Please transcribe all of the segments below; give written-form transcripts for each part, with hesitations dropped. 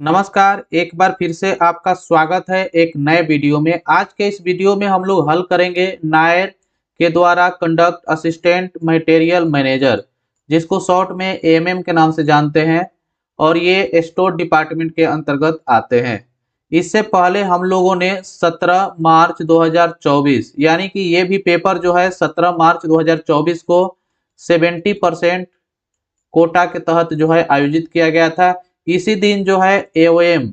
नमस्कार, एक बार फिर से आपका स्वागत है एक नए वीडियो में। आज के इस वीडियो में हम लोग हल करेंगे नायर के द्वारा कंडक्ट असिस्टेंट मटेरियल मैनेजर, जिसको शॉर्ट में एएमएम के नाम से जानते हैं, और ये स्टोर डिपार्टमेंट के अंतर्गत आते हैं। इससे पहले हम लोगों ने 17 मार्च 2024 यानी कि ये भी पेपर जो है 17 मार्च 2024 को 70% कोटा के तहत जो है आयोजित किया गया था। इसी दिन जो है एओएम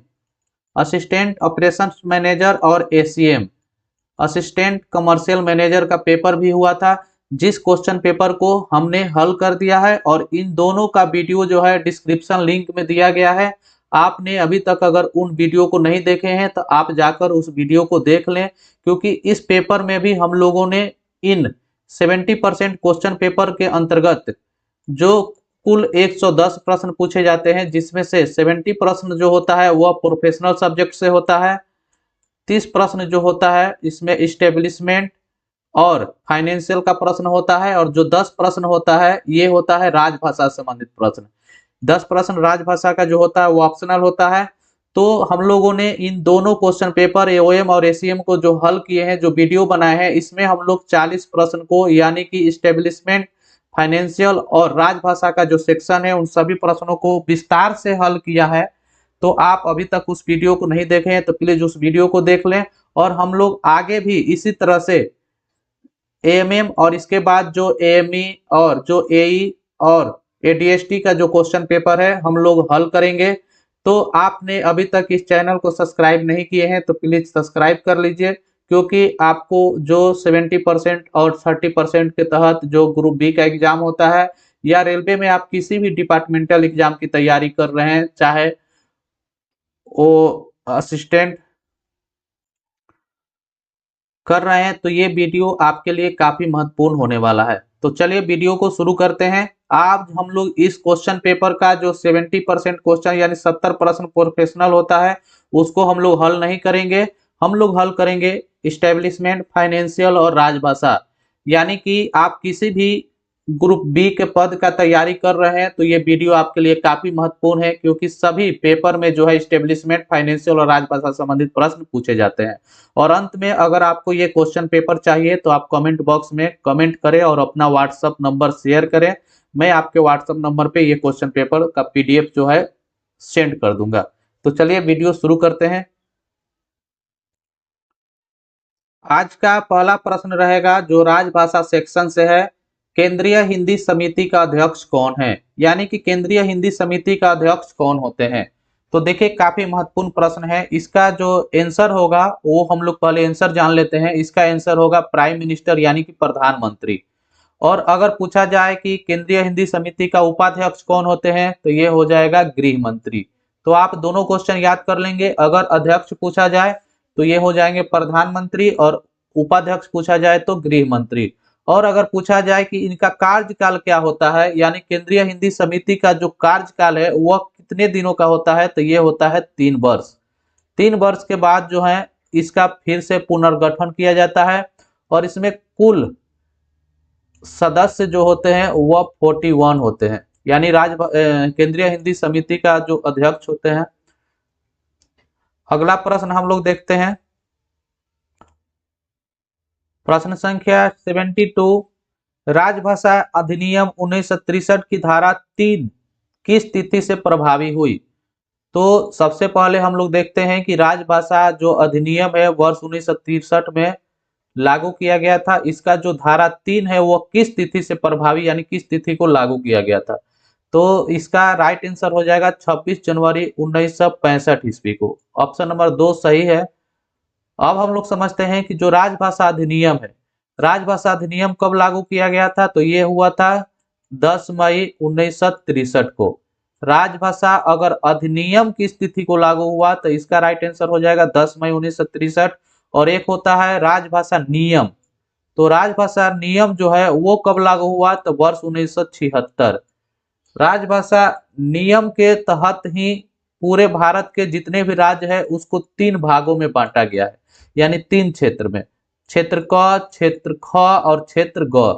असिस्टेंट ऑपरेशंस मैनेजर और एसीएम असिस्टेंट कमर्शियल मैनेजर का पेपर भी हुआ था, जिस क्वेश्चन पेपर को हमने हल कर दिया है। और इन दोनों का वीडियो जो है डिस्क्रिप्शन लिंक में दिया गया है। आपने अभी तक अगर उन वीडियो को नहीं देखे हैं तो आप जाकर उस वीडियो को देख लें, क्योंकि इस पेपर में भी हम लोगों ने इन 70% क्वेश्चन पेपर के अंतर्गत जो कुल 110 प्रश्न पूछे जाते हैं, जिसमें से 70 प्रश्न जो होता है वह प्रोफेशनल सब्जेक्ट से होता है। 30 प्रश्न जो होता है इसमें इस्टेब्लिशमेंट और फाइनेंशियल का प्रश्न होता है, और जो 10 प्रश्न होता है ये होता है राजभाषा से संबंधित प्रश्न। 10 प्रश्न राजभाषा का जो होता है वो ऑप्शनल होता है। तो हम लोगों ने इन दोनों क्वेश्चन पेपर एओएम और एसीएम को जो हल किए हैं, जो वीडियो बनाए हैं, इसमें हम लोग 40 प्रश्न को यानी कि इस्टेब्लिशमेंट, फाइनेंशियल और राजभाषा का जो सेक्शन है उन सभी प्रश्नों को विस्तार से हल किया है। तो आप अभी तक उस वीडियो को नहीं देखे हैं तो प्लीज उस वीडियो को देख लें। और हम लोग आगे भी इसी तरह से एएमएम और इसके बाद जो एएमई और जो एई और एडीएसटी का जो क्वेश्चन पेपर है हम लोग हल करेंगे। तो आपने अभी तक इस चैनल को सब्सक्राइब नहीं किए हैं तो प्लीज सब्सक्राइब कर लीजिए, क्योंकि आपको जो 70% और 30% के तहत जो ग्रुप बी का एग्जाम होता है, या रेलवे में आप किसी भी डिपार्टमेंटल एग्जाम की तैयारी कर रहे हैं, चाहे वो असिस्टेंट कर रहे हैं, तो ये वीडियो आपके लिए काफी महत्वपूर्ण होने वाला है। तो चलिए वीडियो को शुरू करते हैं। आज हम लोग इस क्वेश्चन पेपर का जो 70% क्वेश्चन यानी 70 प्रश्न प्रोफेशनल होता है उसको हम लोग हल नहीं करेंगे। हम लोग हल करेंगे इस्टेब्लिशमेंट, फाइनेंशियल और राजभाषा। यानी कि आप किसी भी ग्रुप बी के पद का तैयारी कर रहे हैं तो ये वीडियो आपके लिए काफी महत्वपूर्ण है, क्योंकि सभी पेपर में जो है इस्टेब्लिशमेंट, फाइनेंशियल और राजभाषा संबंधित प्रश्न पूछे जाते हैं। और अंत में अगर आपको ये क्वेश्चन पेपर चाहिए तो आप कमेंट बॉक्स में कमेंट करें और अपना व्हाट्सएप नंबर शेयर करें। मैं आपके व्हाट्सएप नंबर पे ये क्वेश्चन पेपर का पीडीएफ जो है सेंड कर दूंगा। तो चलिए वीडियो शुरू करते हैं। आज का पहला प्रश्न रहेगा जो राजभाषा सेक्शन से है, केंद्रीय हिंदी समिति का अध्यक्ष कौन है? यानी कि केंद्रीय हिंदी समिति का अध्यक्ष कौन होते हैं? तो देखिए काफी महत्वपूर्ण प्रश्न है। इसका जो आंसर होगा वो हम लोग पहले आंसर जान लेते हैं। इसका आंसर होगा प्राइम मिनिस्टर यानी कि प्रधानमंत्री। और अगर पूछा जाए कि केंद्रीय हिंदी समिति का उपाध्यक्ष कौन होते हैं तो ये हो जाएगा गृह मंत्री। तो आप दोनों क्वेश्चन याद कर लेंगे। अगर अध्यक्ष पूछा जाए तो ये हो जाएंगे प्रधानमंत्री, और उपाध्यक्ष पूछा जाए तो गृह मंत्री। और अगर पूछा जाए कि इनका कार्यकाल क्या होता है, यानी केंद्रीय हिंदी समिति का जो कार्यकाल है वह कितने दिनों का होता है, तो ये होता है 3 वर्ष। 3 वर्ष के बाद जो है इसका फिर से पुनर्गठन किया जाता है, और इसमें कुल सदस्य जो होते हैं वह 41 होते हैं। यानी केंद्रीय हिंदी समिति का जो अध्यक्ष होते हैं। अगला प्रश्न हम लोग देखते हैं, प्रश्न संख्या 72, राजभाषा अधिनियम 1963 की धारा 3 किस तिथि से प्रभावी हुई? तो सबसे पहले हम लोग देखते हैं कि राजभाषा जो अधिनियम है वर्ष 1963 में लागू किया गया था। इसका जो धारा 3 है वो किस तिथि से प्रभावी यानी किस तिथि को लागू किया गया था? तो इसका राइट आंसर हो जाएगा 26 जनवरी 1965 ईस्वी को। ऑप्शन नंबर 2 सही है। अब हम लोग समझते हैं कि जो राजभाषा अधिनियम है, राजभाषा अधिनियम कब लागू किया गया था? तो ये हुआ था 10 मई 1963 को। राजभाषा अगर अधिनियम किस तिथि को लागू हुआ तो इसका राइट आंसर हो जाएगा 10 मई 1963। और एक होता है राजभाषा नियम। तो राजभाषा नियम जो है वो कब लागू हुआ? तो वर्ष 1976। राजभाषा नियम के तहत ही पूरे भारत के जितने भी राज्य है उसको 3 भागों में बांटा गया है, यानी 3 क्षेत्र में, क्षेत्र क, क्षेत्र ख और क्षेत्र ग।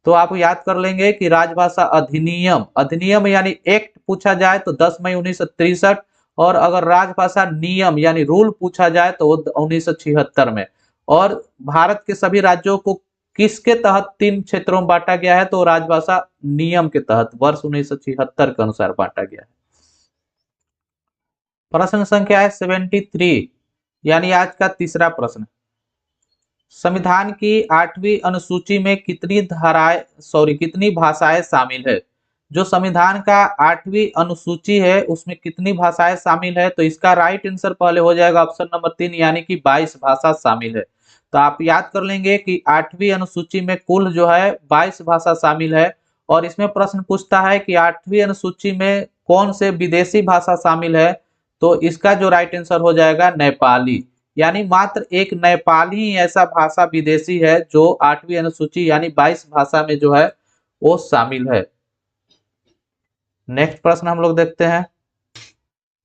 तो आप याद कर लेंगे कि राजभाषा अधिनियम, अधिनियम यानी एक्ट पूछा जाए तो 10 मई 1963, और अगर राजभाषा नियम यानी रूल पूछा जाए तो वो 1976 में। और भारत के सभी राज्यों को किसके तहत 3 क्षेत्रों में बांटा गया है, तो राजभाषा नियम के तहत वर्ष 1976 के अनुसार बांटा गया है। प्रश्न संख्या है 73, यानी आज का तीसरा प्रश्न। संविधान की 8वीं अनुसूची में कितनी भाषाएं शामिल है? जो संविधान का 8वीं अनुसूची है उसमें कितनी भाषाएं शामिल है, तो इसका राइट आंसर पहले हो जाएगा ऑप्शन नंबर 3, यानी कि 22 भाषा शामिल है। तो आप याद कर लेंगे कि 8वीं अनुसूची में कुल जो है 22 भाषा शामिल है। और इसमें प्रश्न पूछता है कि 8वीं अनुसूची में कौन से विदेशी भाषा शामिल है, तो इसका जो राइट आंसर हो जाएगा नेपाली, यानी मात्र एक नेपाली ही ऐसा भाषा विदेशी है जो 8वीं अनुसूची यानी 22 भाषा में जो है वो शामिल है। नेक्स्ट प्रश्न हम लोग देखते हैं।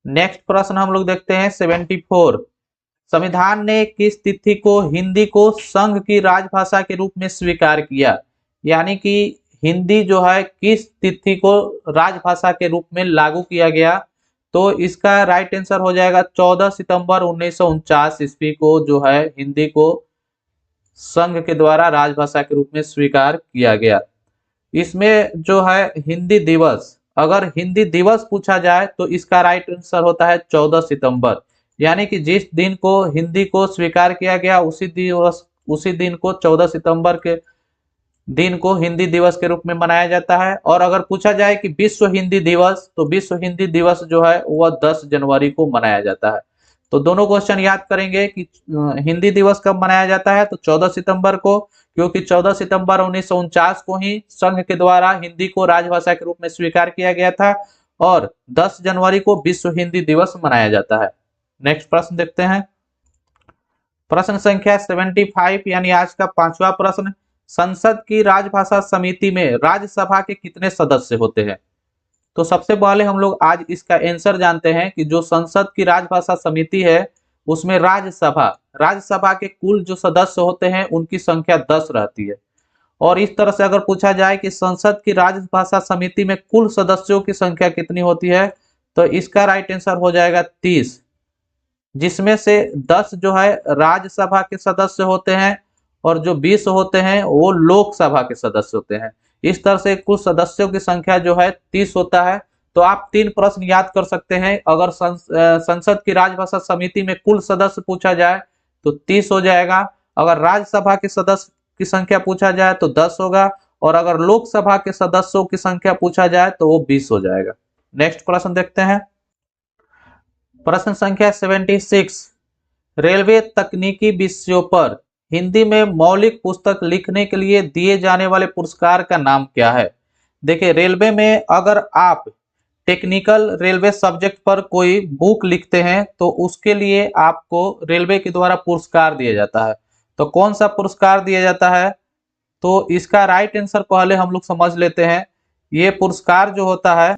74। संविधान ने किस तिथि को हिंदी को संघ की राजभाषा के रूप में स्वीकार किया? यानी कि हिंदी जो है किस तिथि को राजभाषा के रूप में लागू किया गया, तो इसका राइट आंसर हो जाएगा 14 सितंबर 1949 ईस्वी को जो है हिंदी को संघ के द्वारा राजभाषा के रूप में स्वीकार किया गया। इसमें जो है हिंदी दिवस, अगर हिंदी दिवस पूछा जाए तो इसका राइट आंसर होता है 14 सितंबर, यानी कि जिस दिन को हिंदी को स्वीकार किया गया उसी दिन को 14 सितंबर के दिन को हिंदी दिवस के रूप में मनाया जाता है। और अगर पूछा जाए कि विश्व हिंदी दिवस, तो विश्व हिंदी दिवस जो है वह 10 जनवरी को मनाया जाता है। तो दोनों क्वेश्चन याद करेंगे कि हिंदी दिवस कब मनाया जाता है, तो 14 सितंबर को, क्योंकि 14 सितंबर 1949 को ही संघ के द्वारा हिंदी को राजभाषा के रूप में स्वीकार किया गया था, और 10 जनवरी को विश्व हिंदी दिवस मनाया जाता है। नेक्स्ट प्रश्न देखते हैं। प्रश्न संख्या 75, यानी आज का 5वां प्रश्न। संसद की राजभाषा समिति में राज्यसभा के कितने सदस्य होते हैं? तो सबसे पहले हम लोग आज इसका आंसर जानते हैं कि जो संसद की राजभाषा समिति है उसमें राज्यसभा के कुल जो सदस्य होते हैं उनकी संख्या 10 रहती है। और इस तरह से अगर पूछा जाए कि संसद की राजभाषा समिति में कुल सदस्यों की संख्या कितनी होती है, तो इसका राइट आंसर हो जाएगा 30, जिसमें से 10 जो है राज्यसभा के सदस्य होते हैं और जो 20 होते हैं वो लोकसभा के सदस्य होते हैं। इस तरह से कुल सदस्यों की संख्या जो है 30 होता है। तो आप 3 प्रश्न याद कर सकते हैं। अगर संसद की राजभाषा समिति में कुल सदस्य पूछा जाए तो 30 हो जाएगा, अगर राज्यसभा के सदस्य की संख्या पूछा जाए तो 10 होगा, और अगर लोकसभा के सदस्यों की संख्या पूछा जाए तो वो 20 हो जाएगा। नेक्स्ट प्रश्न देखते हैं। प्रश्न संख्या 76, रेलवे तकनीकी विषयों पर हिंदी में मौलिक पुस्तक लिखने के लिए दिए जाने वाले पुरस्कार का नाम क्या है? देखिए, रेलवे में अगर आप टेक्निकल रेलवे सब्जेक्ट पर कोई बुक लिखते हैं तो उसके लिए आपको रेलवे के द्वारा पुरस्कार दिया जाता है। तो कौन सा पुरस्कार दिया जाता है, तो इसका राइट आंसर पहले हम लोग समझ लेते हैं। ये पुरस्कार जो होता है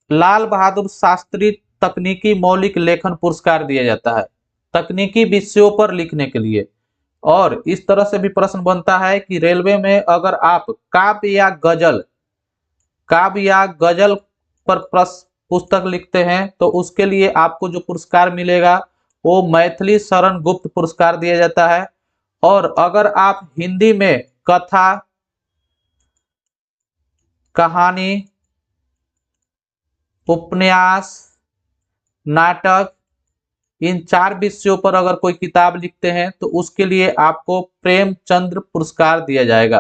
लाल बहादुर शास्त्री तकनीकी मौलिक लेखन पुरस्कार दिया जाता है तकनीकी विषयों पर लिखने के लिए। और इस तरह से भी प्रश्न बनता है कि रेलवे में अगर आप काव्य या गजल पर पुस्तक लिखते हैं तो उसके लिए आपको जो पुरस्कार मिलेगा वो मैथिली शरण गुप्त पुरस्कार दिया जाता है। और अगर आप हिंदी में कथा, कहानी, उपन्यास, नाटक, इन 4 विषयों पर अगर कोई किताब लिखते हैं तो उसके लिए आपको प्रेमचंद्र पुरस्कार दिया जाएगा।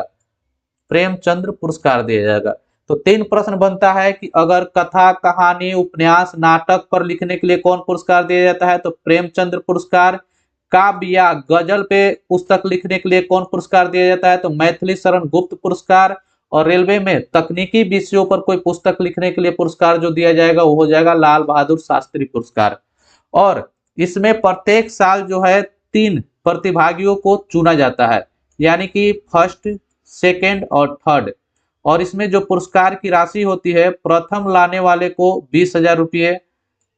तो 3 प्रश्न बनता है कि अगर कथा, कहानी, उपन्यास, नाटक पर लिखने के लिए कौन पुरस्कार दिया जाता है, तो प्रेमचंद्र पुरस्कार। काव्य या गजल पे पुस्तक लिखने के लिए कौन पुरस्कार दिया जाता है, तो मैथिली शरण गुप्त पुरस्कार। और रेलवे में तकनीकी विषयों पर कोई पुस्तक लिखने के लिए पुरस्कार जो दिया जाएगा वो हो जाएगा लाल बहादुर शास्त्री पुरस्कार। और इसमें प्रत्येक साल जो है 3 प्रतिभागियों को चुना जाता है, यानी कि फर्स्ट, सेकंड और थर्ड। और इसमें जो पुरस्कार की राशि होती है, प्रथम लाने वाले को 20,000 रुपये,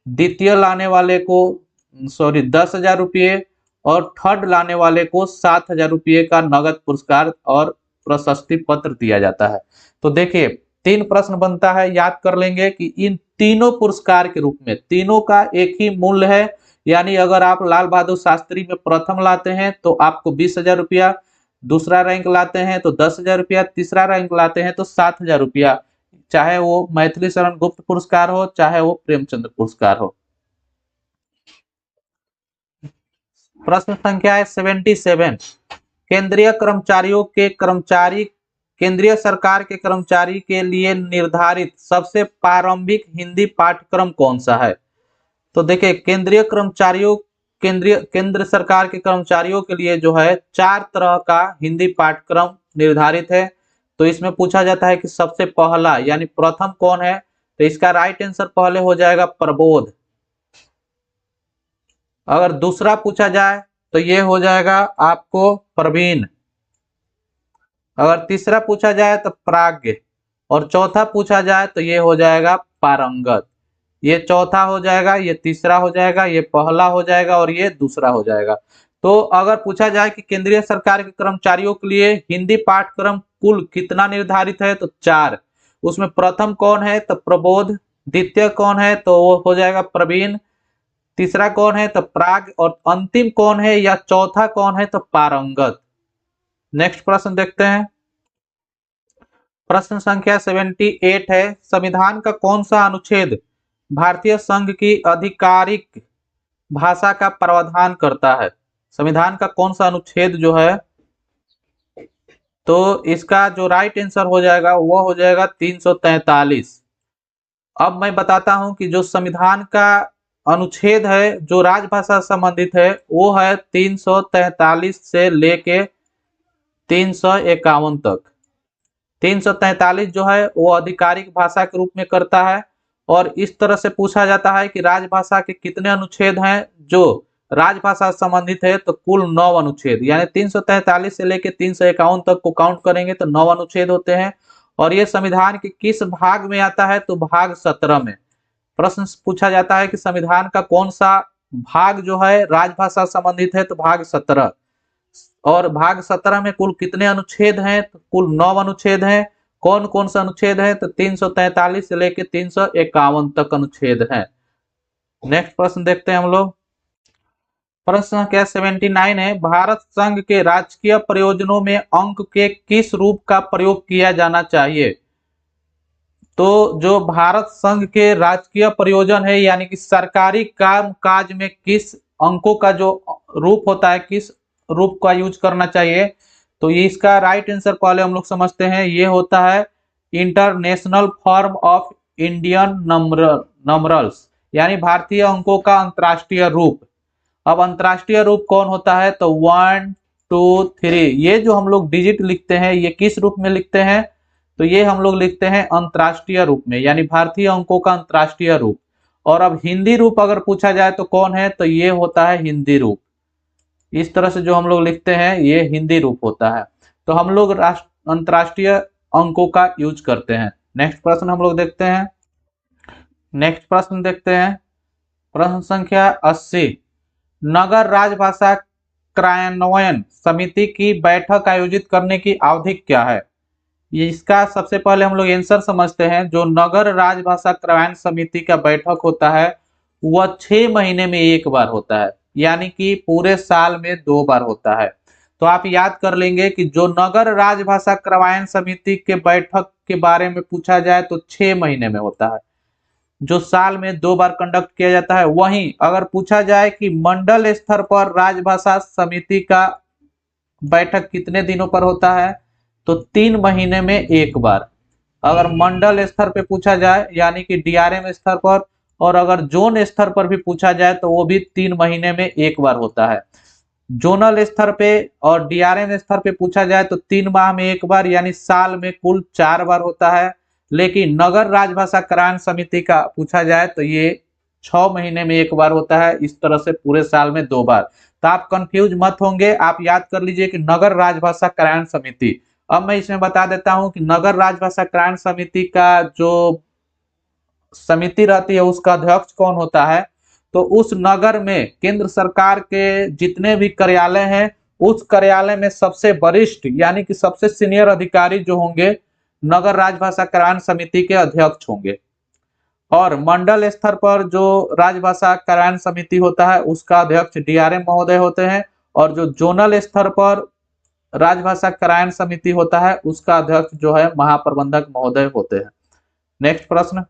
द्वितीय लाने वाले को 10,000 रुपये, और थर्ड लाने वाले को 7,000 रुपये का नगद पुरस्कार और प्रशस्ति पत्र दिया जाता है। तो देखिए 3 प्रश्न बनता है, याद कर लेंगे कि इन तीनों पुरस्कार के रूप में तीनों का एक ही मूल्य है। यानी अगर आप लाल बहादुर शास्त्री में प्रथम लाते हैं तो आपको 20,000 रुपया, दूसरा रैंक लाते हैं तो 10,000 रुपया, तीसरा रैंक लाते हैं तो 7,000 रुपया, चाहे वो मैथिली शरण गुप्त पुरस्कार हो, चाहे वो प्रेमचंद्र पुरस्कार हो। प्रश्न संख्या है 77। केंद्रीय सरकार के कर्मचारी के लिए निर्धारित सबसे प्रारंभिक हिंदी पाठ्यक्रम कौन सा है? तो देखिए केंद्र सरकार के कर्मचारियों के लिए जो है 4 तरह का हिंदी पाठ्यक्रम निर्धारित है। तो इसमें पूछा जाता है कि सबसे पहला यानी प्रथम कौन है? तो इसका राइट आंसर पहले हो जाएगा प्रबोध। अगर दूसरा पूछा जाए तो ये हो जाएगा आपको प्रवीण। अगर तीसरा पूछा जाए तो प्राज्ञ, और चौथा पूछा जाए तो ये हो जाएगा पारंगत। ये चौथा हो जाएगा, ये तीसरा हो जाएगा, ये पहला हो जाएगा और ये दूसरा हो जाएगा। तो अगर पूछा जाए कि केंद्रीय सरकार के कर्मचारियों के लिए हिंदी पाठ्यक्रम कुल कितना निर्धारित है तो 4। उसमें प्रथम कौन है तो प्रबोध, द्वितीय कौन है तो वो हो जाएगा प्रवीण, तीसरा कौन है तो प्राग, और अंतिम कौन है या चौथा कौन है तो पारंगत। नेक्स्ट प्रश्न देखते हैं। प्रश्न संख्या 78 है, संविधान का कौन सा अनुच्छेद भारतीय संघ की आधिकारिक भाषा का प्रावधान करता है? संविधान का कौन सा अनुच्छेद जो है, तो इसका जो राइट आंसर हो जाएगा वो हो जाएगा 343। अब मैं बताता हूं कि जो संविधान का अनुच्छेद है जो राजभाषा संबंधित है वो है 343 से लेके 351 तक। 343 जो है वो आधिकारिक भाषा के रूप में करता है, और इस तरह से पूछा जाता है कि राजभाषा के कितने अनुच्छेद हैं जो राजभाषा संबंधित है, तो कुल 9 अनुच्छेद, यानी 343 से लेकर 351 तक को काउंट करेंगे तो 9 अनुच्छेद होते हैं। और ये संविधान के किस भाग में आता है तो भाग 17 में। प्रश्न पूछा जाता है कि संविधान का कौन सा भाग जो है राजभाषा संबंधित है तो भाग 17, और भाग 17 में कुल कितने अनुच्छेद हैं तो कुल 9 अनुच्छेद हैं। कौन कौन सा अनुच्छेद है तो 343 से लेकर 351 तक अनुच्छेद हैं। नेक्स्ट प्रश्न देखते हैं हम लोग। प्रश्न क्या 79 है, भारत संघ के राजकीय प्रयोजनों में अंक के किस रूप का प्रयोग किया जाना चाहिए? तो जो भारत संघ के राजकीय प्रयोजन है यानी कि सरकारी काम काज में किस अंकों का जो रूप होता है, किस रूप का यूज करना चाहिए, तो ये इसका राइट आंसर पहले हम लोग समझते हैं। ये होता है इंटरनेशनल फॉर्म ऑफ इंडियन नंबरल्स, यानी भारतीय अंकों का अंतरराष्ट्रीय रूप। अब अंतरराष्ट्रीय रूप कौन होता है तो 1 2 3, ये जो हम लोग डिजिट लिखते हैं ये किस रूप में लिखते हैं तो ये हम लोग लिखते हैं अंतरराष्ट्रीय रूप में, यानी भारतीय अंकों का अंतरराष्ट्रीय रूप। और अब हिंदी रूप अगर पूछा जाए तो कौन है तो ये होता है हिंदी रूप। इस तरह से जो हम लोग लिखते हैं ये हिंदी रूप होता है। तो हम लोग अंतरराष्ट्रीय अंकों का यूज करते हैं। नेक्स्ट प्रश्न हम लोग देखते हैं। नेक्स्ट प्रश्न देखते हैं, प्रश्न संख्या 80, नगर राजभाषा क्रियान्वयन समिति की बैठक आयोजित करने की अवधि क्या है? इसका सबसे पहले हम लोग आंसर समझते हैं। जो नगर राजभाषा क्रियान्वयन समिति का बैठक होता है वह 6 महीने में एक बार होता है, यानी कि पूरे साल में 2 बार होता है। तो आप याद कर लेंगे कि जो नगर राजभाषा क्रियान्वयन समिति के बैठक के बारे में पूछा जाए तो 6 महीने में होता है, जो साल में 2 बार कंडक्ट किया जाता है। वहीं अगर पूछा जाए कि मंडल स्तर पर राजभाषा समिति का बैठक कितने दिनों पर होता है तो 3 महीने में एक बार। अगर मंडल स्तर पे पूछा जाए यानी कि डीआरएम स्तर पर, और अगर जोन स्तर पर भी पूछा जाए तो वो भी 3 महीने में एक बार होता है। जोनल स्तर पे और डीआरएम स्तर पे पूछा जाए तो 3 माह में एक बार, यानी साल में कुल 4 बार होता है। लेकिन नगर राजभाषा क्रियान्वयन समिति का पूछा जाए तो ये 6 महीने में एक बार होता है। इस तरह से पूरे साल में 2 बार। तो आप कंफ्यूज मत होंगे, आप याद कर लीजिए कि नगर राजभाषा क्रियान्वयन समिति। अब मैं इसमें बता देता हूं कि नगर राजभाषा क्रियान्वयन समिति का जो समिति रहती है उसका अध्यक्ष कौन होता है, तो उस नगर में केंद्र सरकार के जितने भी कार्यालय हैं, उस कार्यालय में सबसे वरिष्ठ यानी कि सबसे सीनियर अधिकारी जो होंगे नगर राजभाषा कार्यान्वयन समिति के अध्यक्ष होंगे। और मंडल स्तर पर जो राजभाषा कार्यान्वयन समिति होता है उसका अध्यक्ष डीआरएम महोदय होते हैं, और जो जोनल स्तर पर राजभाषा कार्यान्वयन समिति होता है उसका अध्यक्ष जो है महाप्रबंधक महोदय होते हैं। नेक्स्ट प्रश्न।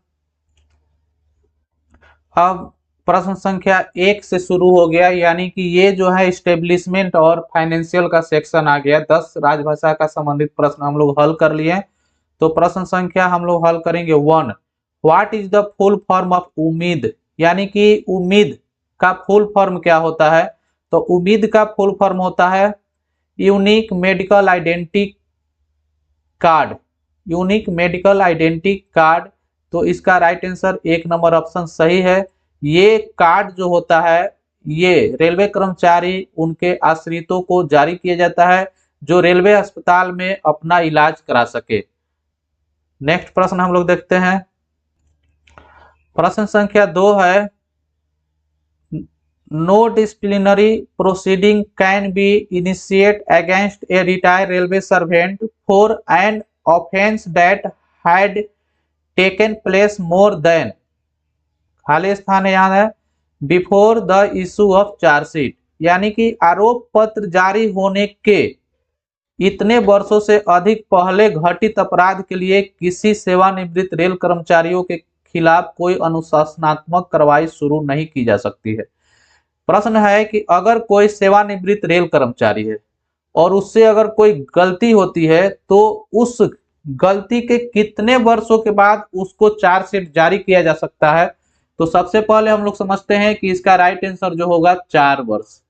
अब प्रश्न संख्या 1 से शुरू हो गया, यानी कि ये जो है इस्टेब्लिशमेंट और फाइनेंशियल का सेक्शन आ गया। 10 राजभाषा का संबंधित प्रश्न हम लोग हल कर लिए। तो प्रश्न संख्या हम लोग हल करेंगे 1। What is the full form of उम्मीद, यानी कि उम्मीद का फुल फॉर्म क्या होता है? तो उम्मीद का फुल फॉर्म होता है unique medical identity card. Unique medical identity card. तो इसका राइट आंसर 1 नंबर ऑप्शन सही है। ये कार्ड जो होता है ये रेलवे कर्मचारी उनके आश्रितों को जारी किया जाता है जो रेलवे अस्पताल में अपना इलाज करा सके। नेक्स्ट प्रश्न हम लोग देखते हैं। प्रश्न संख्या 2 है no disciplinary proceeding can be initiate against a retired railway servant for an offence that had taken place more than, खाली स्थान यहाँ है, before the issue of charge sheet, यानी कि आरोप पत्र जारी होने के इतने वर्षों से अधिक पहले घटित अपराध के लिए किसी सेवानिवृत्त रेल कर्मचारियों के खिलाफ कोई अनुशासनात्मक कार्रवाई शुरू नहीं की जा सकती है। प्रश्न है कि अगर कोई सेवानिवृत्त रेल कर्मचारी है और उससे अगर कोई गलती होती है तो उस गलती के कितने वर्षों के बाद उसको चार्जशीट जारी किया जा सकता है? तो सबसे पहले हम लोग समझते हैं कि इसका राइट आंसर जो होगा 4 वर्ष।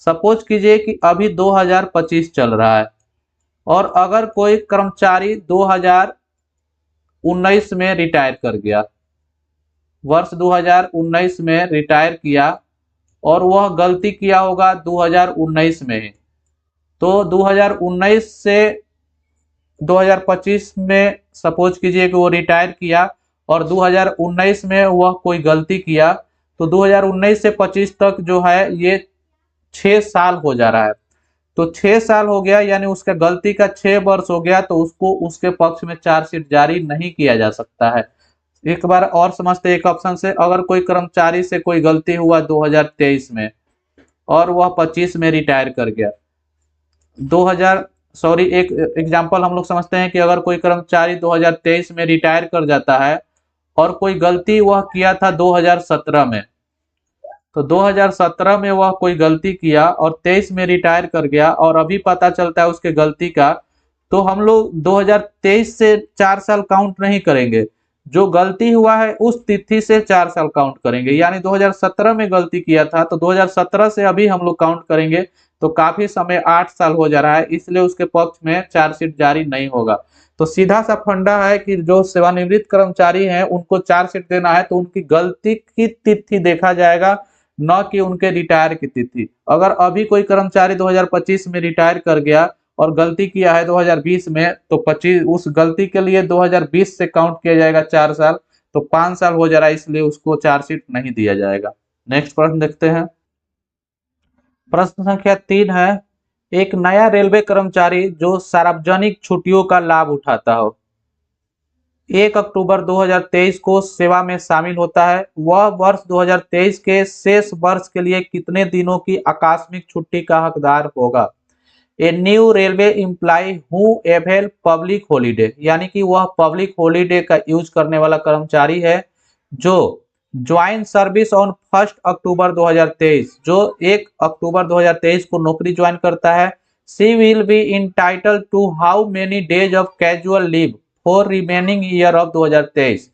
सपोज कीजिए कि अभी 2025 चल रहा है और अगर कोई कर्मचारी 2019 में रिटायर कर गया, वर्ष 2019 में रिटायर किया और वह गलती किया होगा 2019 में ही, तो 2019 से 2025 में सपोज कीजिए कि वो रिटायर किया और 2019 में वह कोई गलती किया, तो 2019 से 25 तक जो है ये 6 साल हो जा रहा है। तो 6 साल हो गया यानी उसका गलती का 6 वर्ष हो गया, तो उसको उसके पक्ष में चार्जशीट जारी नहीं किया जा सकता है। एक बार और समझते एक ऑप्शन से, अगर कोई कर्मचारी से कोई गलती हुआ 2023 में और वह 25 में रिटायर कर गया, एक एग्जांपल हम लोग समझते हैं कि अगर कोई कर्मचारी 2023 में रिटायर कर जाता है और कोई गलती वह किया था 2017 में, तो 2017 में वह कोई गलती किया और 23 में रिटायर कर गया और अभी पता चलता है उसके गलती का, तो हम लोग 2023 से 4 साल काउंट नहीं करेंगे, जो गलती हुआ है उस तिथि से 4 साल काउंट करेंगे। यानी 2017 में गलती किया था तो 2017 से अभी हम लोग काउंट करेंगे, तो काफी समय 8 साल हो जा रहा है, इसलिए उसके पक्ष में चार्जशीट जारी नहीं होगा। तो सीधा सा फंडा है कि जो सेवानिवृत्त कर्मचारी हैं उनको चार्जशीट देना है तो उनकी गलती की तिथि देखा जाएगा, न कि उनके रिटायर की तिथि। अगर अभी कोई कर्मचारी 2025 में रिटायर कर गया और गलती किया है 2020 में, तो 25 उस गलती के लिए 2020 से काउंट किया जाएगा 4 साल, तो 5 साल हो जा रहा है, इसलिए उसको चार्जशीट नहीं दिया जाएगा। नेक्स्ट प्रश्न देखते हैं। प्रश्न संख्या 3 है एक नया रेलवे कर्मचारी जो सार्वजनिक छुट्टियों का लाभ उठाता हो 1 अक्टूबर 2023 को सेवा में शामिल होता है, वह वर्ष 2023 के शेष वर्ष के लिए कितने दिनों की आकस्मिक छुट्टी का हकदार होगा? A new railway employee who avail public holiday, यानी कि वह पब्लिक हॉलीडे का यूज करने वाला कर्मचारी है जो ज्वाइन सर्विस ऑन 1 अक्टूबर 2023, जो 1 अक्टूबर 2023 को नौकरी ज्वाइन करता है। She will be entitled to how many days of casual leave for remaining year of 2023,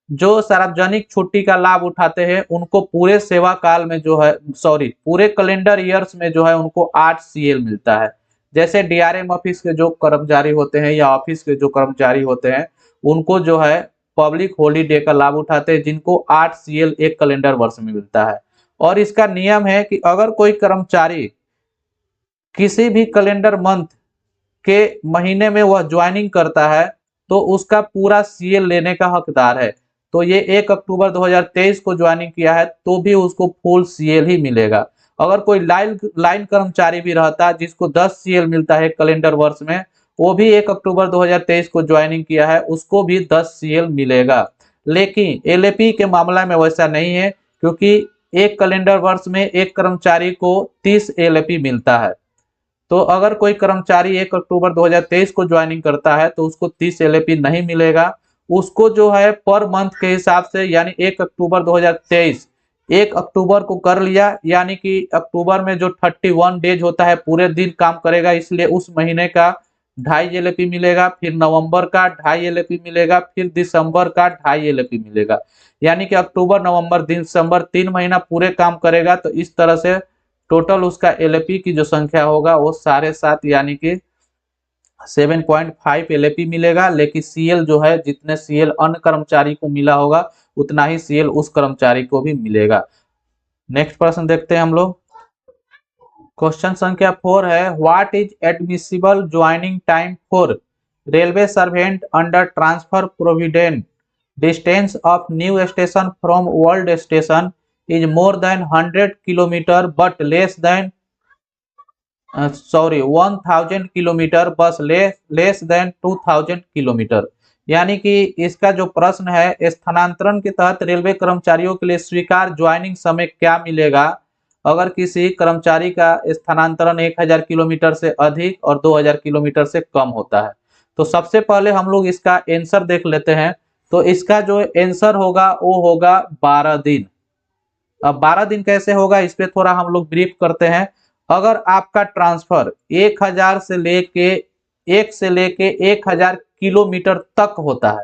जो सार्वजनिक छुट्टी का लाभ उठाते हैं उनको पूरे सेवा काल में जो है पूरे कैलेंडर ईयर्स में जो है उनको 8 CL मिलता है। जैसे डीआरएम ऑफिस के जो कर्मचारी होते हैं या ऑफिस के जो कर्मचारी होते हैं उनको जो है पब्लिक हॉलीडे का लाभ उठाते हैं, जिनको 8 CL एक कैलेंडर वर्ष में मिलता है। और इसका नियम है कि अगर कोई कर्मचारी किसी भी कैलेंडर मंथ के महीने में वह ज्वाइनिंग करता है तो उसका पूरा CL लेने का हकदार है। तो ये 1 अक्टूबर 2023 को ज्वाइनिंग किया है तो भी उसको फुल सीएल ही मिलेगा। अगर कोई लाइन कर्मचारी भी रहता जिसको 10 सीएल मिलता है कैलेंडर वर्ष में, वो भी 1 अक्टूबर 2023 को ज्वाइनिंग किया है, उसको भी 10 सीएल मिलेगा। लेकिन एलएपी के मामला में वैसा नहीं है, क्योंकि एक कैलेंडर वर्ष में एक कर्मचारी को 30 एलएपी मिलता है। तो अगर कोई कर्मचारी 1 अक्टूबर 2023 को ज्वाइनिंग करता है तो उसको 30 एलएपी नहीं मिलेगा। उसको जो है पर मंथ के हिसाब से, यानी 1 अक्टूबर 2023 1 अक्टूबर को कर लिया, यानी कि अक्टूबर में जो 31 डेज होता है पूरे दिन काम करेगा, इसलिए उस महीने का 2.5 एलएपी मिलेगा, फिर नवंबर का 2.5 एलएपी मिलेगा, फिर दिसंबर का 2.5 एलएपी मिलेगा। यानी कि अक्टूबर नवंबर दिसंबर 3 महीना पूरे काम करेगा, तो इस तरह से टोटल उसका एलएपी की जो संख्या होगा वो 7.5 यानी कि 7.5 एलएपी मिलेगा। लेकिन सीएल जो है, जितने सीएल अन्य कर्मचारी को मिला होगा उतना ही सीएल उस कर्मचारी को भी मिलेगा। नेक्स्ट प्रश्न देखते हैं हम लोग। क्वेश्चन संख्या 4 है, what is admissible joining time for railway servant under transfer provident distance of new station from old station is more than 100 kilometre but less than 1000 kilometre बस लेस देन 2000 किलोमीटर। यानी कि इसका जो प्रश्न है, स्थानांतरण के तहत रेलवे कर्मचारियों के लिए स्वीकार ज्वाइनिंग समय क्या मिलेगा अगर किसी कर्मचारी का स्थानांतरण 1000 किलोमीटर से अधिक और 2000 किलोमीटर से कम होता है। तो सबसे पहले हम लोग इसका आंसर देख लेते हैं। तो इसका जो आंसर होगा वो होगा 12 दिन। अब 12 दिन कैसे होगा, इस पे थोड़ा हम लोग ब्रीफ करते हैं। अगर आपका ट्रांसफर 1000 से लेके 1000 किलोमीटर तक होता है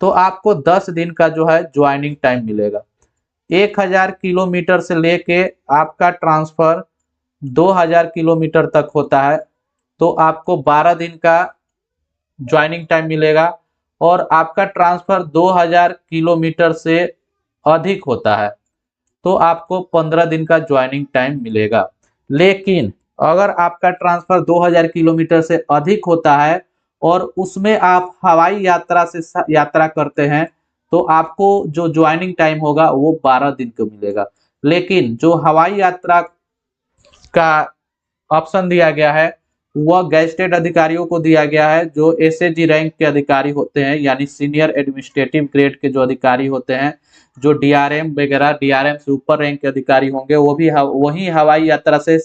तो आपको 10 दिन का जो है ज्वाइनिंग टाइम मिलेगा। 1000 किलोमीटर से लेके आपका ट्रांसफर 2000 किलोमीटर तक होता है तो आपको 12 दिन का ज्वाइनिंग टाइम मिलेगा। और आपका ट्रांसफर 2000 किलोमीटर से अधिक होता है तो आपको 15 दिन का ज्वाइनिंग टाइम मिलेगा। लेकिन अगर आपका ट्रांसफर 2000 किलोमीटर से अधिक होता है और उसमें आप हवाई यात्रा से यात्रा करते हैं तो आपको जो ज्वाइनिंग टाइम होगा वो 12 दिन का मिलेगा। लेकिन जो हवाई यात्रा का ऑप्शन दिया गया है वह गैजेटेड अधिकारियों को दिया गया है, जो एसएजी रैंक के अधिकारी होते हैं, यानी सीनियर एडमिनिस्ट्रेटिव ग्रेड के जो अधिकारी होते हैं, जो डीआरएम वगैरह, डीआरएम से ऊपर रैंक के अधिकारी होंगे, वो भी वही हवाई यात्रा से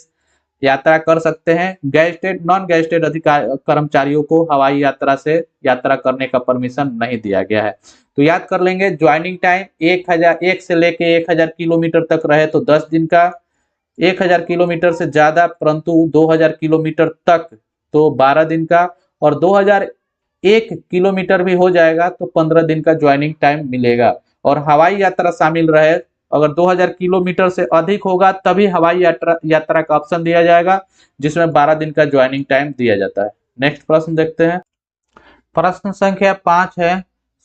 यात्रा कर सकते हैं। गैजेटेड नॉन गैजेटेड अधिकारी कर्मचारियों को हवाई यात्रा से यात्रा करने का परमिशन नहीं दिया गया है। तो याद कर लेंगे, ज्वाइनिंग टाइम 1 से लेके 1000 किलोमीटर तक रहे तो 10 दिन का, 1000 किलोमीटर से ज्यादा परंतु 2000 किलोमीटर तक तो 12 दिन का, और 2001 किलोमीटर भी हो जाएगा तो 15 दिन का ज्वाइनिंग टाइम मिलेगा। और हवाई यात्रा शामिल रहे, अगर 2000 किलोमीटर से अधिक होगा तभी हवाई यात्रा का ऑप्शन दिया जाएगा, जिसमें 12 दिन का ज्वाइनिंग टाइम दिया जाता है। नेक्स्ट प्रश्न देखते हैं। प्रश्न संख्या 5 है,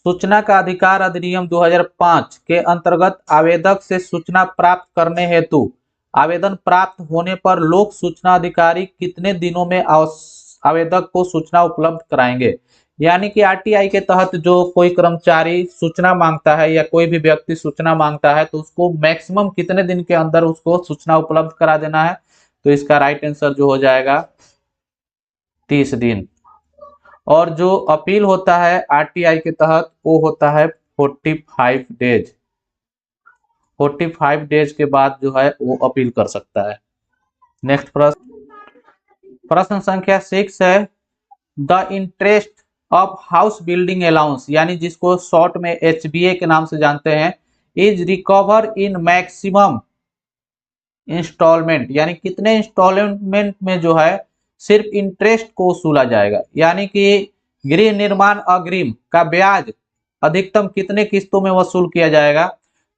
सूचना का अधिकार अधिनियम 2005 के अंतर्गत आवेदक से सूचना प्राप्त करने हेतु आवेदन प्राप्त होने पर लोक सूचना अधिकारी कितने दिनों में आवेदक को सूचना उपलब्ध कराएंगे। यानी कि आरटीआई के तहत जो कोई कर्मचारी सूचना मांगता है या कोई भी व्यक्ति सूचना मांगता है तो उसको मैक्सिमम कितने दिन के अंदर उसको सूचना उपलब्ध करा देना है। तो इसका राइट आंसर जो हो जाएगा 30 दिन। और जो अपील होता है आरटीआई के तहत वो होता है 45 डेज। 45 डेज के बाद जो है वो अपील कर सकता है। नेक्स्ट प्रश्न संख्या 6 है, the interest of house building allowance, यानी जिसको शॉर्ट में एचबीए के नाम से जानते हैं, is recover in maximum installment, यानी कितने इंस्टॉलमेंट में जो है सिर्फ इंटरेस्ट को वसूला जाएगा। यानी कि गृह निर्माण अग्रिम का ब्याज अधिकतम कितने किस्तों में वसूल किया जाएगा।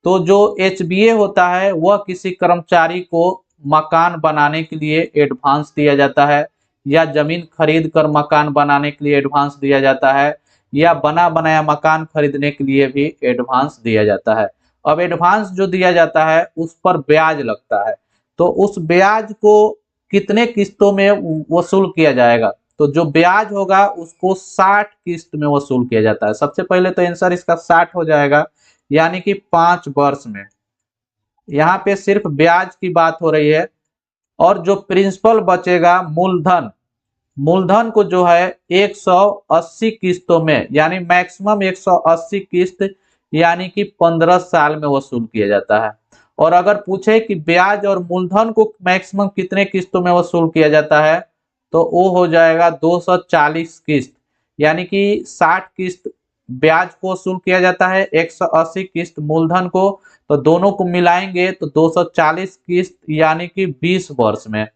तो जो एचबीए होता है वह किसी कर्मचारी को मकान बनाने के लिए एडवांस दिया जाता है, या जमीन खरीद कर मकान बनाने के लिए एडवांस दिया जाता है, या बना बनाया मकान खरीदने के लिए भी एडवांस दिया जाता है। अब एडवांस जो दिया जाता है उस पर ब्याज लगता है, तो उस ब्याज को कितने किस्तों में वसूल किया जाएगा। तो जो ब्याज होगा उसको 60 किस्त में वसूल किया जाता है। सबसे पहले तो आंसर इसका 60 हो जाएगा, यानी कि 5 वर्ष में। यहाँ पे सिर्फ ब्याज की बात हो रही है। और जो प्रिंसिपल बचेगा मूलधन, मूलधन को जो है 180 किस्तों में, यानी मैक्सिमम 180 किस्त, यानी कि 15 साल में वसूल किया जाता है। और अगर पूछे कि ब्याज और मूलधन को मैक्सिमम कितने किस्तों में वसूल किया जाता है, तो वो हो जाएगा 240 किस्त, यानी कि 60 किस्त ब्याज को वसूल किया जाता है, 180 किस्त मूलधन को, तो दोनों को मिलाएंगे तो 240 किस्त, यानी कि 20 वर्ष में।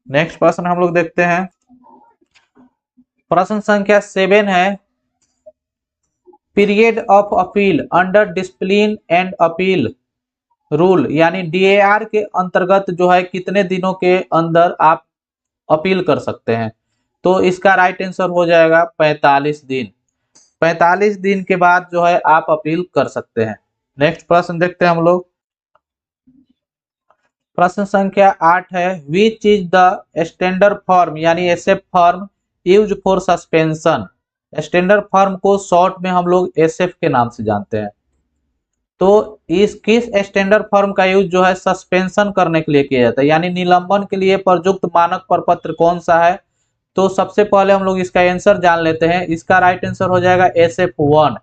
नेक्स्ट प्रश्न हम लोग देखते हैं। प्रश्न संख्या 7 है, period of appeal under discipline and appeal rule, यानी डीएआर के अंतर्गत जो है कितने दिनों के अंदर आप अपील कर सकते हैं। तो इसका राइट आंसर हो जाएगा 45 दिन। 45 दिन के बाद जो है आप अपील कर सकते हैं। नेक्स्ट प्रश्न देखते हैं हम लोग। प्रश्न संख्या 8 है, which is the standard form, यानी SF form use for suspension. Standard form को शॉर्ट में हम लोग एसएफ के नाम से जानते हैं। तो इस किस स्टैंडर्ड फॉर्म का यूज जो है सस्पेंशन करने के लिए किया जाता है, यानी निलंबन के लिए प्रयुक्त मानक प्रपत्र कौन सा है। तो सबसे पहले हम लोग इसका आंसर जान लेते हैं। इसका राइट आंसर हो जाएगा SF1।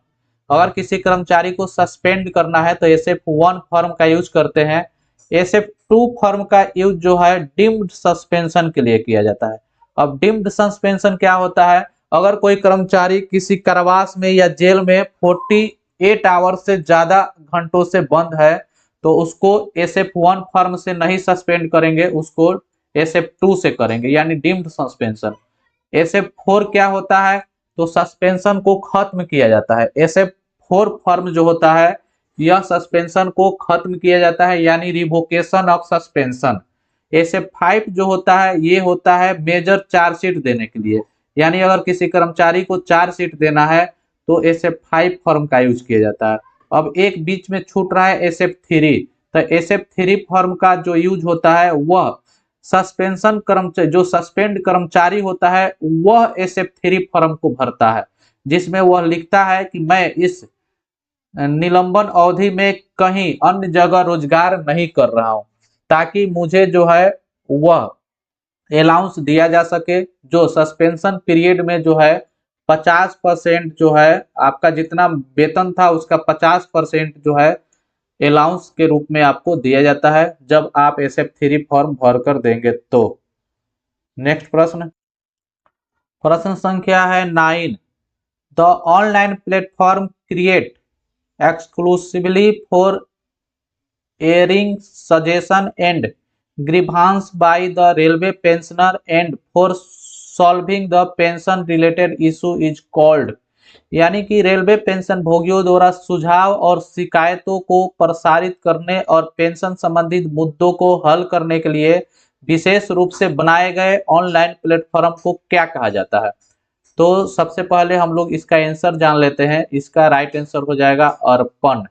अगर किसी कर्मचारी को सस्पेंड करना है तो SF1 फॉर्म का यूज करते हैं। SF2 फॉर्म का यूज जो है डीम्ड सस्पेंशन के लिए किया जाता है। अब डीम्ड सस्पेंशन क्या होता है, अगर कोई कर्मचारी किसी कारावास में या जेल में 48 आवर से ज्यादा घंटों से बंद है, तो उसको SF1 फॉर्म से नहीं सस्पेंड करेंगे, उसको SF2 से करेंगे, यानी डीम्ड सस्पेंशन। SF4 क्या होता है, तो सस्पेंशन को खत्म किया जाता है। SF4 फॉर्म जो होता है यह सस्पेंशन को खत्म किया जाता है, यानी रिवोकेशन ऑफ सस्पेंशन। SF5 जो होता है ये होता है मेजर चार्जशीट देने के लिए, यानी अगर किसी कर्मचारी को चार्जशीट देना है तो SF5 फॉर्म का यूज किया जाता है। अब एक बीच में छूट रहा है SF3। तो SF3 फॉर्म का जो यूज होता है वह सस्पेंशन कर्मचारी, जो सस्पेंड कर्मचारी होता है वह SF3 फॉर्म को भरता है, जिसमें वह लिखता है कि मैं इस निलंबन अवधि में कहीं अन्य जगह रोजगार नहीं कर रहा हूं, ताकि मुझे जो है वह अलाउंस दिया जा सके। जो सस्पेंशन पीरियड में जो है 50% जो है आपका जितना वेतन था उसका 50% जो है अलाउंस के रूप में आपको दिया जाता है, जब आप SF3 फॉर्म भर कर देंगे तो। नेक्स्ट प्रश्न, प्रश्न संख्या है 9, the online platform create exclusively for airing suggestion and grievance by the railway pensioner and for solving the pension related issue is called, यानी कि रेलवे पेंशन भोगियों द्वारा सुझाव और शिकायतों को प्रसारित करने और पेंशन संबंधित मुद्दों को हल करने के लिए विशेष रूप से बनाए गए ऑनलाइन प्लेटफॉर्म को क्या कहा जाता है। तो सबसे पहले हम लोग इसका आंसर जान लेते हैं। इसका राइट आंसर हो जाएगा अर्पण।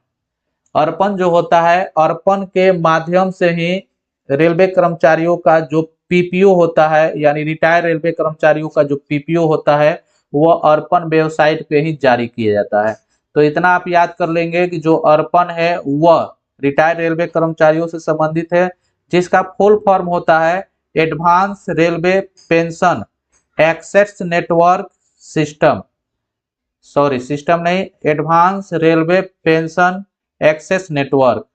अर्पण जो होता है, अर्पण के माध्यम से ही रेलवे कर्मचारियों का जो पीपीओ होता है, यानी रिटायर्ड रेलवे कर्मचारियों का जो पीपीओ होता है वह अर्पण वेबसाइट पे ही जारी किया जाता है। तो इतना आप याद कर लेंगे कि जो अर्पण है वह रिटायर्ड रेलवे कर्मचारियों से संबंधित है, जिसका फुल फॉर्म होता है advance railway pension access network system, sorry system नहीं, advance railway pension access network.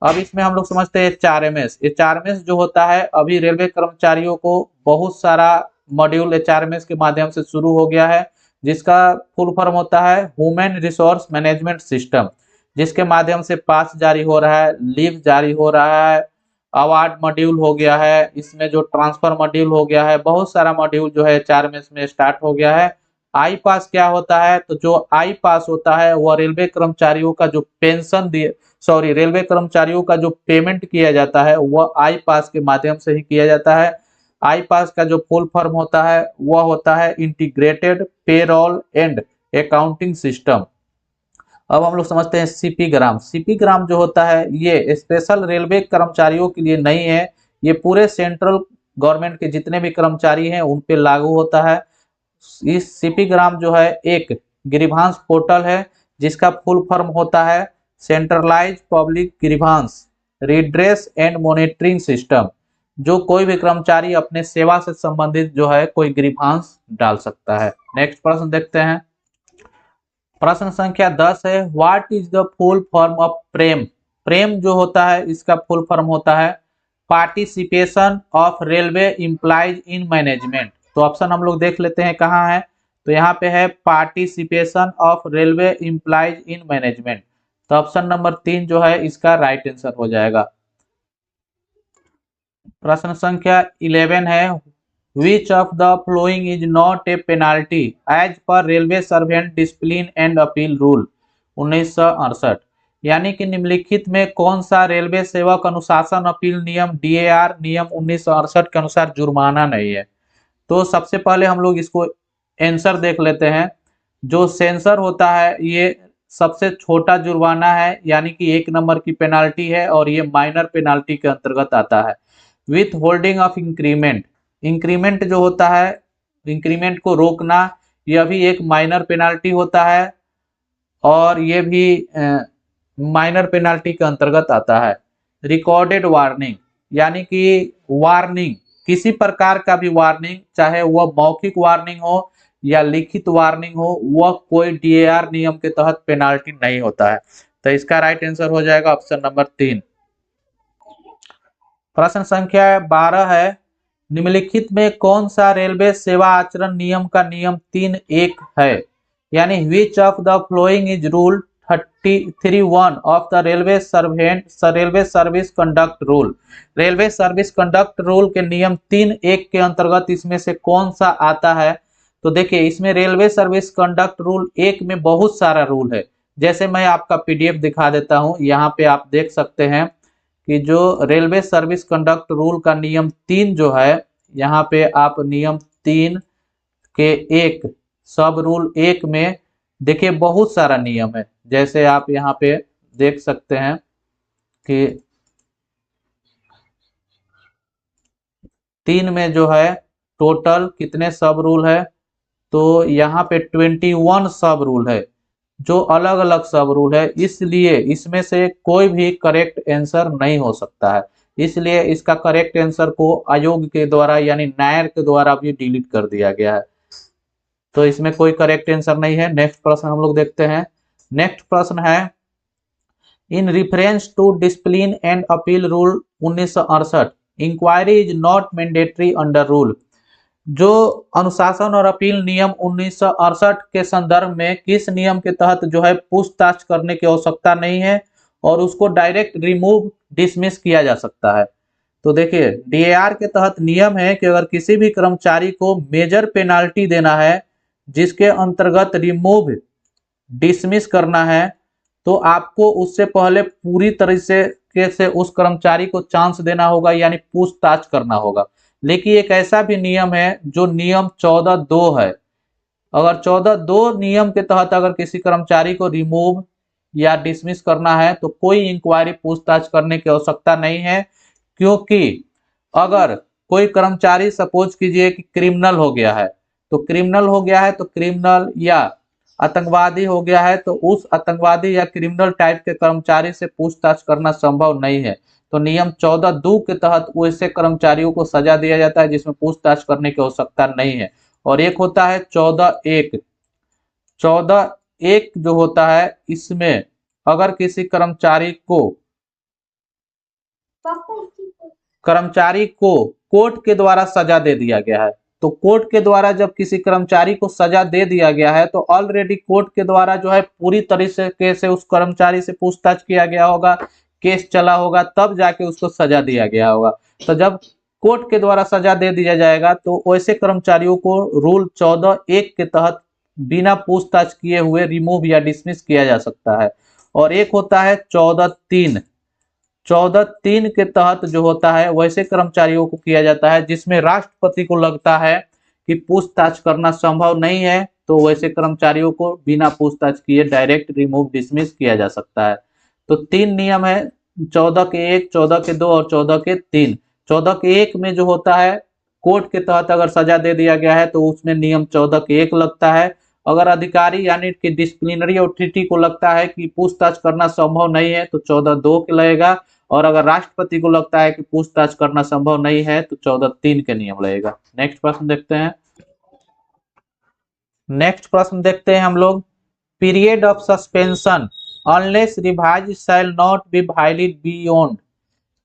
अब इसमें हम लोग समझते हैं HRMS। HRMS जो होता है, अभी रेलवे कर्मचारियों को बहुत सारा मॉड्यूल HRMS के माध्यम से शुरू हो गया है, जिसका फुल फॉर्म होता है ह्यूमन रिसोर्स मैनेजमेंट सिस्टम, जिसके माध्यम से पास जारी हो रहा है, लीव जारी हो रहा है, अवार्ड मॉड्यूल हो गया है, इसमें जो ट्रांसफर मॉड्यूल हो गया है, बहुत सारा मॉड्यूल जो है HRMS में स्टार्ट हो गया है। आई पास क्या होता है, तो जो आई पास होता है वह रेलवे कर्मचारियों का जो पेंशन दिए, सॉरी रेलवे कर्मचारियों का जो पेमेंट किया जाता है वह आई पास के माध्यम से ही किया जाता है। आई पास का जो फुल फॉर्म होता है वह होता है integrated payroll and accounting system. अब हम लोग समझते हैं सीपी ग्राम। सीपी ग्राम जो होता है ये स्पेशल रेलवे कर्मचारियों के लिए नहीं है, ये पूरे सेंट्रल गवर्नमेंट के जितने भी कर्मचारी हैं उन पे लागू होता है। इस सीपी ग्राम जो है एक ग्रीवांस पोर्टल है जिसका फुल फॉर्म होता है centralize public grievance redress and monitoring system, जो कोई भी कर्मचारी अपने सेवा से संबंधित जो है कोई ग्रीवांस डाल सकता है। नेक्स्ट प्रश्न देखते हैं। प्रश्न संख्या 10 है, what is the full form of PREM. PREM जो होता है इसका फुल फॉर्म होता है participation of railway employees in management. तो ऑप्शन हम लोग देख लेते हैं कहाँ है, तो यहाँ पे है participation of railway employees in management. तो ऑप्शन नंबर 3 जो है इसका राइट आंसर हो जाएगा। प्रश्न संख्या 11 है, which of the following is not a penalty as per railway servant discipline and appeal rule 1968। यानी कि निम्नलिखित में कौन सा रेलवे सेवक अनुशासन अपील नियम DAR नियम 1968 के अनुसार जुर्माना नहीं है। तो सबसे पहले हम लोग इसको आंसर देख लेते हैं। जो सेंसर होता है ये सबसे छोटा जुर्माना है, यानी कि 1 नंबर की पेनाल्टी है और ये माइनर पेनाल्टी के अंतर्गत आता है। With holding of increment, increment जो होता है इंक्रीमेंट को रोकना, यह भी एक माइनर पेनाल्टी होता है और ये भी माइनर पेनाल्टी के अंतर्गत आता है। रिकॉर्डेड वार्निंग, यानी कि वार्निंग किसी प्रकार का भी वार्निंग, चाहे वह मौखिक वार्निंग हो या लिखित वार्निंग हो, वह कोई DAR नियम के तहत पेनाल्टी नहीं होता है। तो इसका राइट आंसर हो जाएगा ऑप्शन नंबर 3। प्रश्न संख्या 12 है, निम्नलिखित में कौन सा रेलवे सेवा आचरण नियम का नियम 3.1 है। यानी विच of the following is rule 33(1) of the railway service conduct rule. Railway service conduct rule के नियम 3.1 के अंतर्गत इसमें से कौन सा आता है। तो देखिए इसमें रेलवे सर्विस कंडक्ट रूल 1 में बहुत सारा रूल है। जैसे मैं आपका PDF दिखा देता हूं, यहाँ पे आप देख सकते हैं कि जो रेलवे सर्विस कंडक्ट रूल का नियम 3 जो है, यहाँ पे आप नियम 3 के 1 सब रूल 1 में देखिए बहुत सारा नियम है। जैसे आप यहाँ पे देख सकते हैं कि 3 में जो है टोटल कितने सब रूल है, तो यहाँ पे 21 सब रूल है जो अलग अलग सब रूल है, इसलिए इसमें से कोई भी करेक्ट आंसर नहीं हो सकता है। इसलिए इसका करेक्ट आंसर को आयोग के द्वारा यानी नायर के द्वारा भी डिलीट कर दिया गया है। तो इसमें कोई करेक्ट आंसर नहीं है। नेक्स्ट प्रश्न हम लोग देखते हैं। नेक्स्ट प्रश्न है, in reference to discipline and appeal rule 1968 inquiry is not mandatory under rule. जो अनुशासन और अपील नियम 1968 के संदर्भ में किस नियम के तहत जो है पूछताछ करने की आवश्यकता नहीं है और उसको डायरेक्ट रिमूव डिसमिस किया जा सकता है। तो देखिए DAR के तहत नियम है कि अगर किसी भी कर्मचारी को मेजर पेनाल्टी देना है जिसके अंतर्गत रिमूव डिसमिस करना है, तो आपको उससे पहले पूरी तरीके से उस कर्मचारी को चांस देना होगा, यानी पूछताछ करना होगा। लेकिन एक ऐसा भी नियम है जो नियम 14(2) है। अगर 14(2) नियम के तहत अगर किसी कर्मचारी को रिमूव या डिसमिस करना है तो कोई इंक्वायरी पूछताछ करने की आवश्यकता नहीं है, क्योंकि अगर कोई कर्मचारी सपोज कीजिए कि क्रिमिनल हो गया है, तो क्रिमिनल या आतंकवादी हो गया है, तो उस आतंकवादी या क्रिमिनल टाइप के कर्मचारी से पूछताछ करना संभव नहीं है। तो नियम 14(2) के तहत वैसे कर्मचारियों को सजा दिया जाता है जिसमें पूछताछ करने की आवश्यकता नहीं है। और एक होता है 14(1). 14(1) जो होता है इसमें अगर किसी कर्मचारी को कोर्ट के द्वारा सजा दे दिया गया है, तो कोर्ट के द्वारा जब किसी कर्मचारी को सजा दे दिया गया है तो ऑलरेडी कोर्ट के द्वारा जो है पूरी तरीके से उस कर्मचारी से पूछताछ किया गया होगा, केस चला होगा, तब जाके उसको सजा दिया गया होगा। तो जब कोर्ट के द्वारा सजा दे दिया जाएगा तो वैसे कर्मचारियों को रूल 14(1) के तहत बिना पूछताछ किए हुए रिमूव या डिसमिस किया जा सकता है। और एक होता है 14(3). 14(3) के तहत जो होता है वैसे कर्मचारियों को किया जाता है जिसमें राष्ट्रपति को लगता है कि पूछताछ करना संभव नहीं है, तो वैसे कर्मचारियों को बिना पूछताछ किए डायरेक्ट रिमूव डिसमिस किया जा सकता है। तो 3 नियम है, 14 के 1, 14 के 2 और 14 के 3। 14 के 1 में जो होता है, कोर्ट के तहत अगर सजा दे दिया गया है तो उसमें नियम 14 के 1 लगता है। अगर अधिकारी यानी कि डिसिप्लिनरी अथॉरिटी को लगता है कि पूछताछ करना संभव नहीं है तो 14(2) के लगेगा, और अगर राष्ट्रपति को लगता है कि पूछताछ करना संभव नहीं है तो 14(3) के नियम लगेगा। नेक्स्ट प्रश्न देखते हैं। नेक्स्ट प्रश्न देखते हैं हम लोग। Period of suspension unless revise shall not be valid beyond.